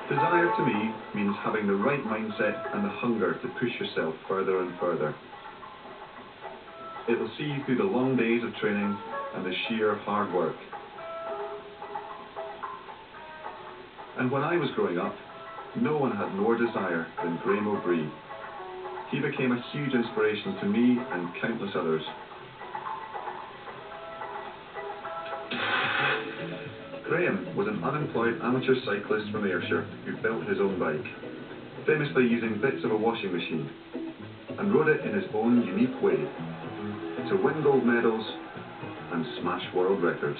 Desire to me means having the right mindset and the hunger to push yourself further and further. It will see you through the long days of training and the sheer hard work. And when I was growing up, no one had more desire than Graeme Obree. He became a huge inspiration to me and countless others. Graeme was an unemployed amateur cyclist from Ayrshire who built his own bike, famously using bits of a washing machine, and rode it in his own unique way, to win gold medals and smash world records.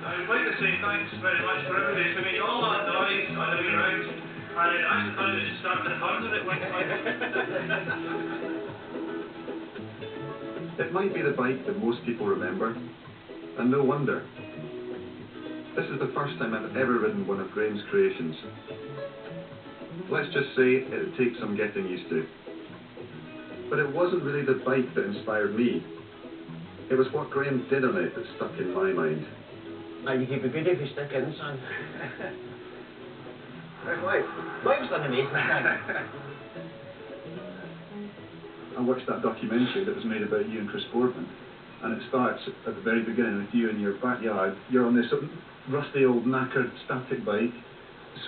I would like to say thanks very much for everybody for making all that noise on the way round, and it actually kind of just started the fun of it one time. It might be the bike that most people remember, and no wonder. This is the first time I've ever ridden one of Graeme's creations. Let's just say it takes some getting used to. But it wasn't really the bike that inspired me. It was what Graeme did on it that stuck in my mind. And you keep a good if you stick in, son. Life's done amazing thing. I watched that documentary that was made about you and Chris Boardman, and it starts at the very beginning with you in your backyard. You're on this rusty old knackered static bike,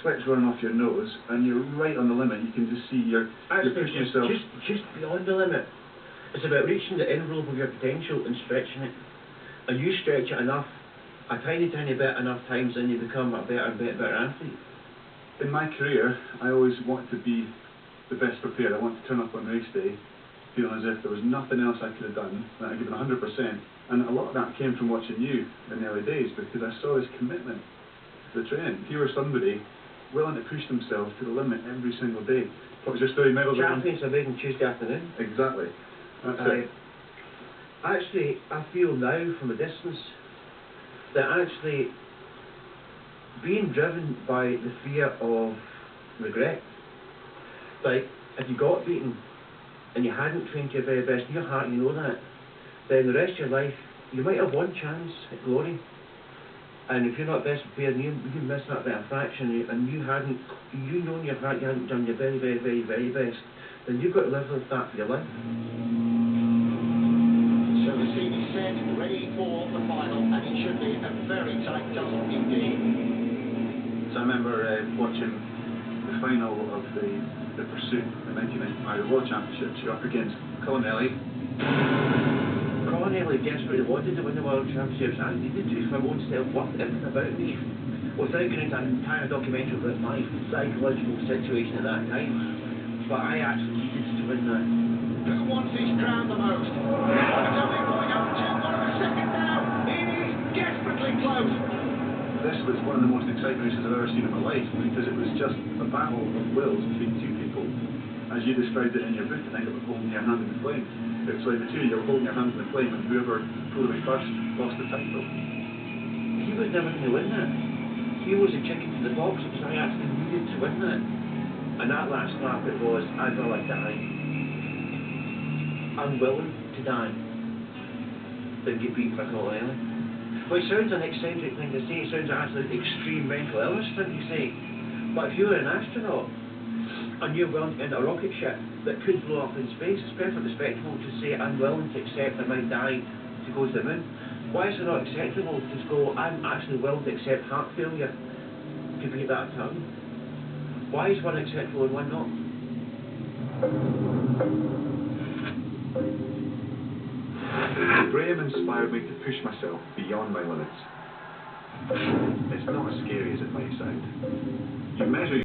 sweat's running off your nose, and you're right on the limit. You can just see you're pushing yourself. Just beyond the limit. It's about reaching the envelope of your potential and stretching it. And you stretch it enough, a tiny bit enough times, and you become a better and better athlete. In my career, I always wanted to be the best prepared. I wanted to turn up on race day feeling as if there was nothing else I could have done, that I'd given 100%. And a lot of that came from watching you in the early days, because I saw this commitment to the training. You were somebody willing to push themselves to the limit every single day. What was your story? Medals? Champions are made on Tuesday afternoon. Exactly. That's it. Actually, I feel now from a distance that actually being driven by the fear of regret, like if you got beaten and you hadn't trained to your very best, in your heart you know that, then the rest of your life you might have one chance at glory, and if you're not best prepared and you miss that by a fraction, and you know in your heart you hadn't done your very best, then you've got to live with that for your life. So the scene is set, ready for the final, and it should be a very tight tussle indeed. So I remember watching the final of the Pursuit in 1995, the World Championships. You're up against Colonelli. Colonelli desperately wanted to win the World Championships. I needed to for my own self-worth, everything about me. Without going into an entire documentary about my psychological situation at that time. But I actually needed to win that. Who wants this crown the most? It's only going up to 1 second now. It is desperately close. This was one of the most exciting races I've ever seen in my life, because it was just a battle of wills between two people. As you described it in your book, I think, it was holding your hand in the flame. It's like the two of you were holding your hands in the flame, and whoever pulled away first lost the title. He was never going to win that. He was a chicken to the box, because I actually needed to win that. And that last lap it was, I'd rather die. I'm willing to die than get beat by Colonelli. Which sounds an eccentric thing to say, it sounds an absolute extreme mental illness thing to say. But if you're an astronaut and you're willing to enter a rocket ship that could blow up in space, it's perfectly respectable to say, I'm willing to accept I might die to go to the moon. Why is it not acceptable to go, I'm actually willing to accept heart failure to beat that tongue? Why is one acceptable and one not? Graeme inspired me to push myself beyond my limits. It's not as scary as it might sound. You measure